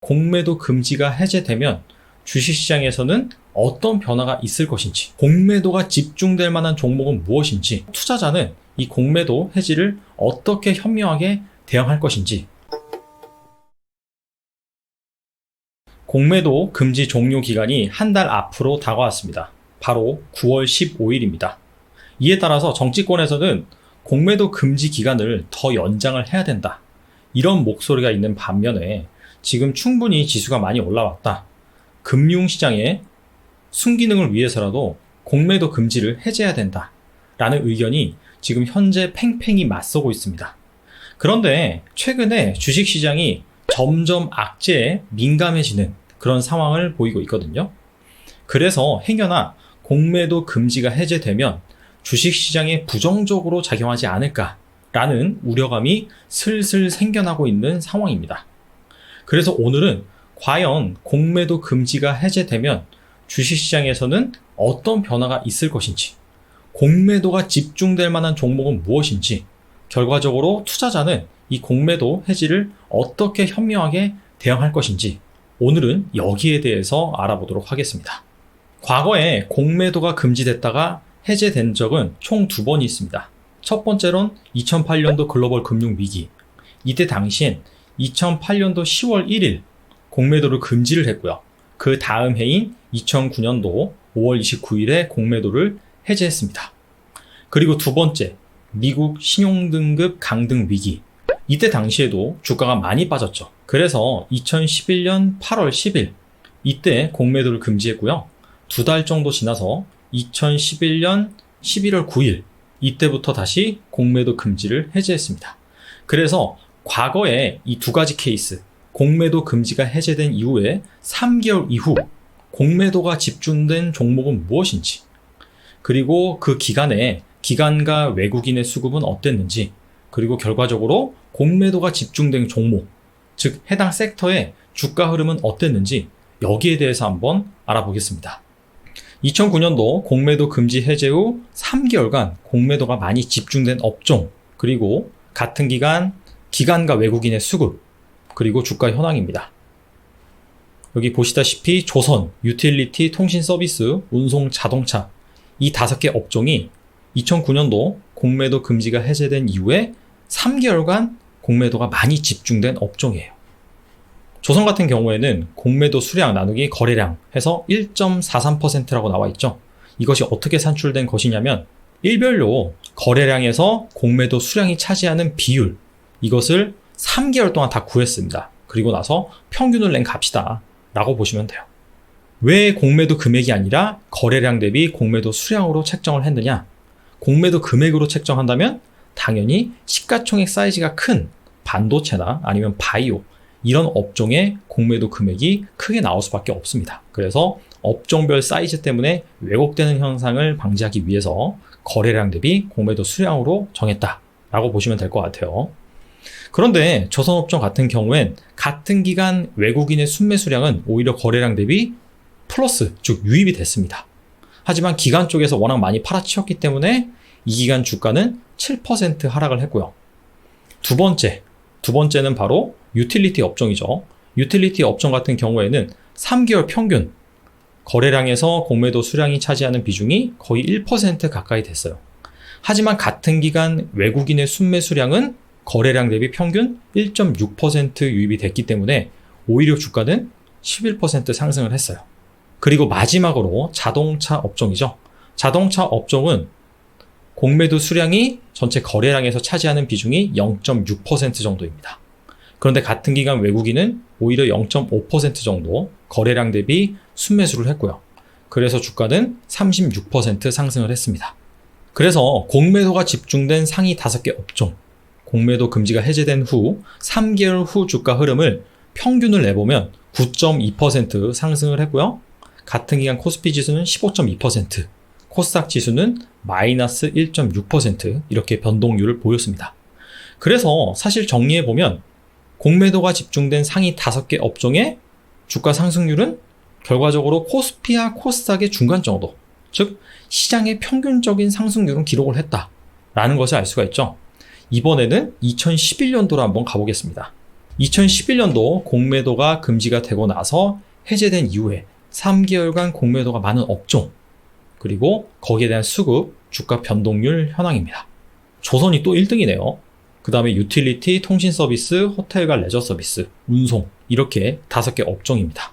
공매도 금지가 해제되면 주식시장에서는 어떤 변화가 있을 것인지, 공매도가 집중될 만한 종목은 무엇인지, 투자자는 이 공매도 해지를 어떻게 현명하게 대응할 것인지. 공매도 금지 종료 기간이 한 달 앞으로 다가왔습니다. 바로 9월 15일입니다. 이에 따라서 정치권에서는 공매도 금지 기간을 더 연장을 해야 된다, 이런 목소리가 있는 반면에 지금 충분히 지수가 많이 올라왔다, 금융시장의 순기능을 위해서라도 공매도 금지를 해제해야 된다 라는 의견이 지금 현재 팽팽히 맞서고 있습니다. 그런데 최근에 주식시장이 점점 악재에 민감해지는 그런 상황을 보이고 있거든요. 그래서 행여나 공매도 금지가 해제되면 주식시장에 부정적으로 작용하지 않을까라는 우려감이 슬슬 생겨나고 있는 상황입니다. 그래서 오늘은 과연 공매도 금지가 해제되면 주식시장에서는 어떤 변화가 있을 것인지, 공매도가 집중될 만한 종목은 무엇인지, 결과적으로 투자자는 이 공매도 해지를 어떻게 현명하게 대응할 것인지, 오늘은 여기에 대해서 알아보도록 하겠습니다. 과거에 공매도가 금지됐다가 해제된 적은 총 2번이 있습니다. 첫 번째로는 2008년도 글로벌 금융위기, 이때 당시엔 2008년도 10월 1일 공매도를 금지를 했고요. 그 다음 해인 2009년도 5월 29일에 공매도를 해제했습니다. 그리고 두 번째, 미국 신용등급 강등 위기, 이때 당시에도 주가가 많이 빠졌죠. 그래서 2011년 8월 10일 이때 공매도를 금지했고요. 2달 정도 지나서 2011년 11월 9일 이때부터 다시 공매도 금지를 해제했습니다. 그래서 과거에 이 두 가지 케이스, 공매도 금지가 해제된 이후에 3개월 이후 공매도가 집중된 종목은 무엇인지, 그리고 그 기간에 기관과 외국인의 수급은 어땠는지, 그리고 결과적으로 공매도가 집중된 종목, 즉 해당 섹터의 주가 흐름은 어땠는지, 여기에 대해서 한번 알아보겠습니다. 2009년도 공매도 금지 해제 후 3개월간 공매도가 많이 집중된 업종, 그리고 같은 기간 기관과 외국인의 수급, 그리고 주가 현황입니다. 여기 보시다시피 조선, 유틸리티, 통신 서비스, 운송, 자동차, 이 5개 업종이 2009년도 공매도 금지가 해제된 이후에 3개월간 공매도가 많이 집중된 업종이에요. 조선 같은 경우에는 공매도 수량 나누기 거래량 해서 1.43%라고 나와 있죠. 이것이 어떻게 산출된 것이냐면 일별로 거래량에서 공매도 수량이 차지하는 비율, 이것을 3개월 동안 다 구했습니다. 그리고 나서 평균을 낸 값이다 라고 보시면 돼요. 왜 공매도 금액이 아니라 거래량 대비 공매도 수량으로 책정을 했느냐? 공매도 금액으로 책정한다면 당연히 시가총액 사이즈가 큰 반도체나 아니면 바이오, 이런 업종의 공매도 금액이 크게 나올 수밖에 없습니다. 그래서 업종별 사이즈 때문에 왜곡되는 현상을 방지하기 위해서 거래량 대비 공매도 수량으로 정했다라고 보시면 될 것 같아요. 그런데 조선업종 같은 경우엔 같은 기간 외국인의 순매 수량은 오히려 거래량 대비 플러스, 즉 유입이 됐습니다. 하지만 기관 쪽에서 워낙 많이 팔아치웠기 때문에 이 기간 주가는 7% 하락을 했고요. 두 번째는 바로 유틸리티 업종이죠. 유틸리티 업종 같은 경우에는 3개월 평균 거래량에서 공매도 수량이 차지하는 비중이 거의 1% 가까이 됐어요. 하지만 같은 기간 외국인의 순매 수량은 거래량 대비 평균 1.6% 유입이 됐기 때문에 오히려 주가는 11% 상승을 했어요. 그리고 마지막으로 자동차 업종이죠. 자동차 업종은 공매도 수량이 전체 거래량에서 차지하는 비중이 0.6% 정도입니다. 그런데 같은 기간 외국인은 오히려 0.5% 정도 거래량 대비 순매수를 했고요. 그래서 주가는 36% 상승을 했습니다. 그래서 공매도가 집중된 상위 5개 업종, 공매도 금지가 해제된 후 3개월 후 주가 흐름을 평균을 내보면 9.2% 상승을 했고요. 같은 기간 코스피 지수는 15.2%, 코스닥 지수는 마이너스 1.6% 이렇게 변동률을 보였습니다. 그래서 사실 정리해보면 공매도가 집중된 상위 5개 업종의 주가 상승률은 결과적으로 코스피와 코스닥의 중간 정도, 즉 시장의 평균적인 상승률은 기록을 했다라는 것을 알 수가 있죠. 이번에는 2011년도로 한번 가보겠습니다. 2011년도 공매도가 금지가 되고 나서 해제된 이후에 3개월간 공매도가 많은 업종, 그리고 거기에 대한 수급, 주가 변동률 현황입니다. 조선이 또 1등이네요. 그 다음에 유틸리티, 통신 서비스, 호텔과 레저 서비스, 운송, 이렇게 5개 업종입니다.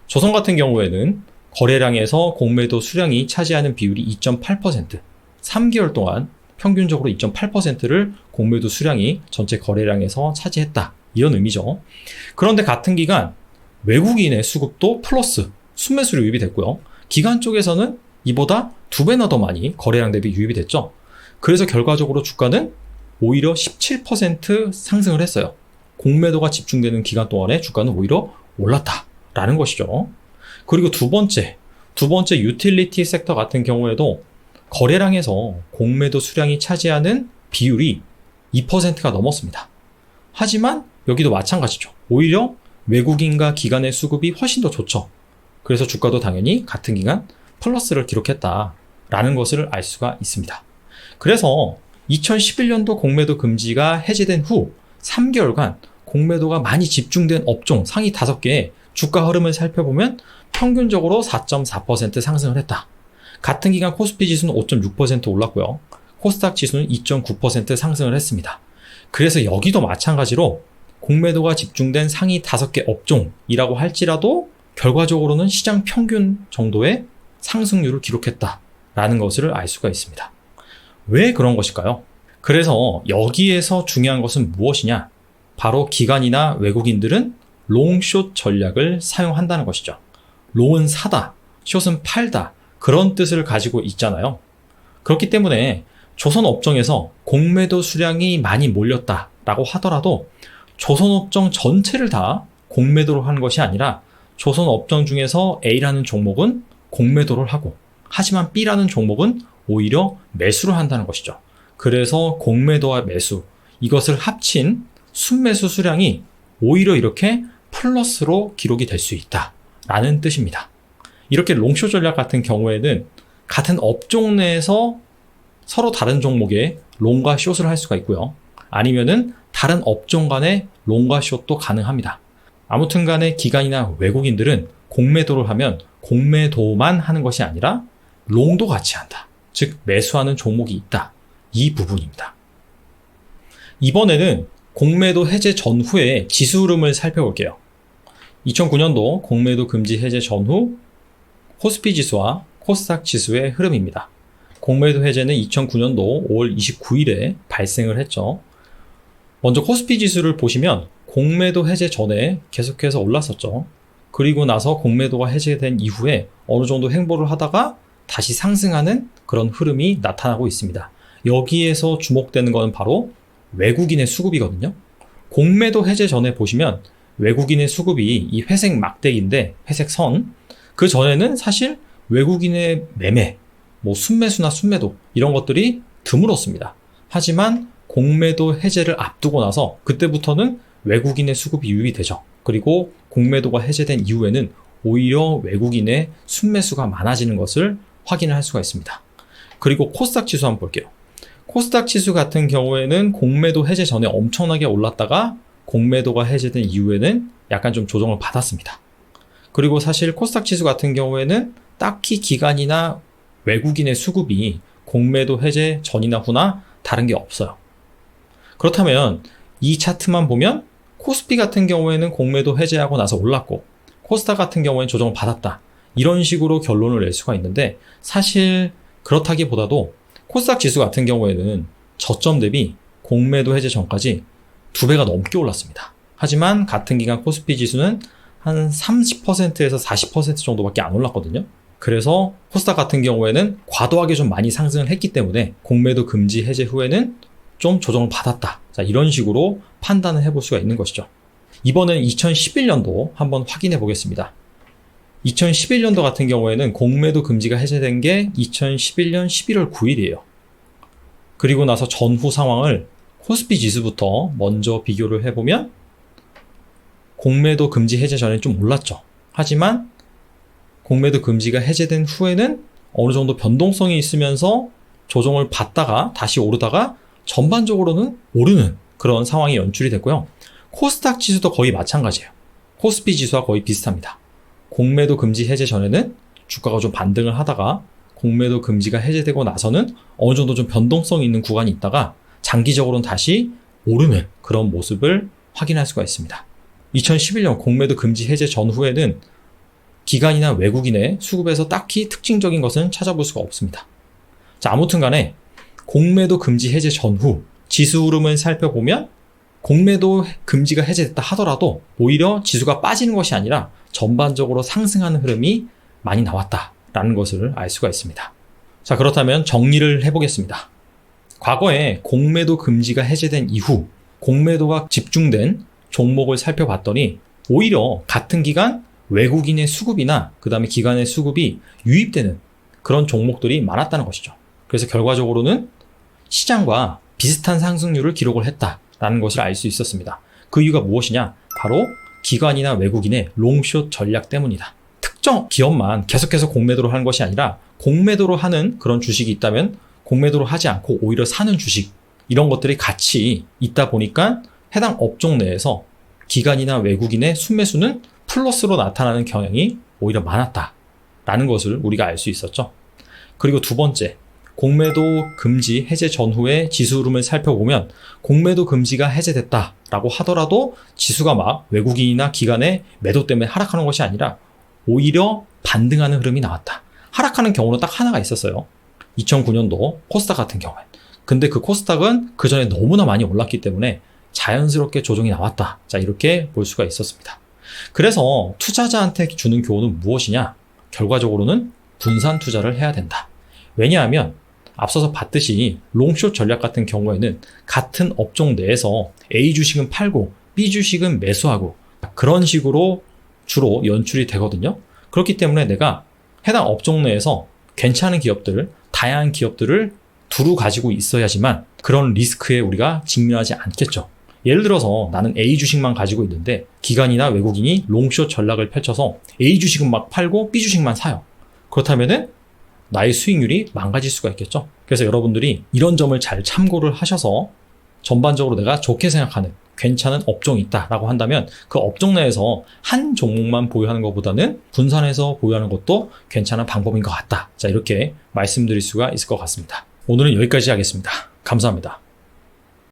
조선 같은 경우에는 거래량에서 공매도 수량이 차지하는 비율이 2.8%, 3개월 동안 평균적으로 2.8%를 공매도 수량이 전체 거래량에서 차지했다. 이런 의미죠. 그런데 같은 기간 외국인의 수급도 플러스 순매수로 유입이 됐고요. 기관 쪽에서는 이보다 2배나 더 많이 거래량 대비 유입이 됐죠. 그래서 결과적으로 주가는 오히려 17% 상승을 했어요. 공매도가 집중되는 기간 동안에 주가는 오히려 올랐다라는 것이죠. 그리고 두 번째 유틸리티 섹터 같은 경우에도 거래량에서 공매도 수량이 차지하는 비율이 2%가 넘었습니다. 하지만 여기도 마찬가지죠. 오히려 외국인과 기관의 수급이 훨씬 더 좋죠. 그래서 주가도 당연히 같은 기간 플러스를 기록했다라는 것을 알 수가 있습니다. 그래서 2011년도 공매도 금지가 해제된 후 3개월간 공매도가 많이 집중된 업종 상위 5개의 주가 흐름을 살펴보면 평균적으로 4.4% 상승을 했다. 같은 기간 코스피 지수는 5.6% 올랐고요. 코스닥 지수는 2.9% 상승을 했습니다. 그래서 여기도 마찬가지로 공매도가 집중된 상위 5개 업종이라고 할지라도 결과적으로는 시장 평균 정도의 상승률을 기록했다라는 것을 알 수가 있습니다. 왜 그런 것일까요? 그래서 여기에서 중요한 것은 무엇이냐? 바로 기관이나 외국인들은 롱숏 전략을 사용한다는 것이죠. 롱은 사다, 숏은 팔다, 그런 뜻을 가지고 있잖아요. 그렇기 때문에 조선 업종에서 공매도 수량이 많이 몰렸다라고 하더라도 조선 업종 전체를 다 공매도로 하는 것이 아니라 조선 업종 중에서 A라는 종목은 공매도를 하고, 하지만 B라는 종목은 오히려 매수를 한다는 것이죠. 그래서 공매도와 매수, 이것을 합친 순매수 수량이 오히려 이렇게 플러스로 기록이 될 수 있다라는 뜻입니다. 이렇게 롱숏 전략 같은 경우에는 같은 업종 내에서 서로 다른 종목에 롱과 숏을 할 수가 있고요. 아니면은 다른 업종 간의 롱과 숏도 가능합니다. 아무튼 간에 기관이나 외국인들은 공매도를 하면 공매도만 하는 것이 아니라 롱도 같이 한다. 즉 매수하는 종목이 있다. 이 부분입니다. 이번에는 공매도 해제 전후의 지수 흐름을 살펴볼게요. 2009년도 공매도 금지 해제 전후 코스피 지수와 코스닥 지수의 흐름입니다. 공매도 해제는 2009년도 5월 29일에 발생을 했죠. 먼저 코스피 지수를 보시면 공매도 해제 전에 계속해서 올랐었죠. 그리고 나서 공매도가 해제된 이후에 어느 정도 횡보를 하다가 다시 상승하는 그런 흐름이 나타나고 있습니다. 여기에서 주목되는 것은 바로 외국인의 수급이거든요. 공매도 해제 전에 보시면 외국인의 수급이 이 회색 막대기인데, 회색 선, 그 전에는 사실 외국인의 매매, 순매수나 순매도 이런 것들이 드물었습니다. 하지만 공매도 해제를 앞두고 나서 그때부터는 외국인의 수급이 유입이 되죠. 그리고 공매도가 해제된 이후에는 오히려 외국인의 순매수가 많아지는 것을 확인을 할 수가 있습니다. 그리고 코스닥 지수 한번 볼게요. 코스닥 지수 같은 경우에는 공매도 해제 전에 엄청나게 올랐다가 공매도가 해제된 이후에는 약간 좀 조정을 받았습니다. 그리고 사실 코스닥 지수 같은 경우에는 딱히 기관이나 외국인의 수급이 공매도 해제 전이나 후나 다른 게 없어요. 그렇다면 이 차트만 보면 코스피 같은 경우에는 공매도 해제하고 나서 올랐고 코스닥 같은 경우에는 조정을 받았다. 이런 식으로 결론을 낼 수가 있는데, 사실 그렇다기보다도 코스닥 지수 같은 경우에는 저점 대비 공매도 해제 전까지 2배가 넘게 올랐습니다. 하지만 같은 기간 코스피 지수는 한 30%에서 40% 정도밖에 안 올랐거든요. 그래서 코스닥 같은 경우에는 과도하게 좀 많이 상승을 했기 때문에 공매도 금지 해제 후에는 좀 조정을 받았다. 자, 이런 식으로 판단을 해볼 수가 있는 것이죠. 이번엔 2011년도 한번 확인해 보겠습니다. 2011년도 같은 경우에는 공매도 금지가 해제된 게 2011년 11월 9일이에요. 그리고 나서 전후 상황을 코스피 지수부터 먼저 비교를 해보면 공매도 금지 해제 전에 좀 올랐죠. 하지만 공매도 금지가 해제된 후에는 어느 정도 변동성이 있으면서 조정을 받다가 다시 오르다가 전반적으로는 오르는 그런 상황이 연출이 됐고요. 코스닥 지수도 거의 마찬가지예요. 코스피 지수와 거의 비슷합니다. 공매도 금지 해제 전에는 주가가 좀 반등을 하다가 공매도 금지가 해제되고 나서는 어느 정도 좀 변동성 있는 구간이 있다가 장기적으로는 다시 오르는 그런 모습을 확인할 수가 있습니다. 2011년 공매도 금지 해제 전후에는 기관이나 외국인의 수급에서 딱히 특징적인 것은 찾아볼 수가 없습니다. 자, 아무튼 간에 공매도 금지 해제 전후 지수 흐름을 살펴보면 공매도 금지가 해제됐다 하더라도 오히려 지수가 빠지는 것이 아니라 전반적으로 상승하는 흐름이 많이 나왔다라는 것을 알 수가 있습니다. 자, 그렇다면 정리를 해보겠습니다. 과거에 공매도 금지가 해제된 이후 공매도가 집중된 종목을 살펴봤더니 오히려 같은 기간 외국인의 수급이나 그 다음에 기관의 수급이 유입되는 그런 종목들이 많았다는 것이죠. 그래서 결과적으로는 시장과 비슷한 상승률을 기록을 했다라는 것을 알 수 있었습니다. 그 이유가 무엇이냐? 바로 기관이나 외국인의 롱숏 전략 때문이다. 특정 기업만 계속해서 공매도로 하는 것이 아니라 공매도로 하는 그런 주식이 있다면 공매도로 하지 않고 오히려 사는 주식, 이런 것들이 같이 있다 보니까 해당 업종 내에서 기관이나 외국인의 순매수는 플러스로 나타나는 경향이 오히려 많았다라는 것을 우리가 알 수 있었죠. 그리고 두 번째, 공매도 금지 해제 전후의 지수 흐름을 살펴보면 공매도 금지가 해제됐다라고 하더라도 지수가 막 외국인이나 기관의 매도 때문에 하락하는 것이 아니라 오히려 반등하는 흐름이 나왔다. 하락하는 경우는 딱 하나가 있었어요. 2009년도 코스닥 같은 경우엔. 근데 그 코스닥은 그 전에 너무나 많이 올랐기 때문에 자연스럽게 조정이 나왔다. 자, 이렇게 볼 수가 있었습니다. 그래서 투자자한테 주는 교훈은 무엇이냐? 결과적으로는 분산 투자를 해야 된다. 왜냐하면 앞서서 봤듯이 롱숏 전략 같은 경우에는 같은 업종 내에서 A 주식은 팔고 B 주식은 매수하고 그런 식으로 주로 연출이 되거든요. 그렇기 때문에 내가 해당 업종 내에서 괜찮은 기업들, 다양한 기업들을 두루 가지고 있어야지만 그런 리스크에 우리가 직면하지 않겠죠. 예를 들어서 나는 A 주식만 가지고 있는데 기관이나 외국인이 롱숏 전략을 펼쳐서 A 주식은 막 팔고 B 주식만 사요. 그렇다면은 나의 수익률이 망가질 수가 있겠죠. 그래서 여러분들이 이런 점을 잘 참고를 하셔서 전반적으로 내가 좋게 생각하는 괜찮은 업종이 있다라고 한다면 그 업종 내에서 한 종목만 보유하는 것보다는 분산해서 보유하는 것도 괜찮은 방법인 것 같다. 자, 이렇게 말씀드릴 수가 있을 것 같습니다. 오늘은 여기까지 하겠습니다. 감사합니다.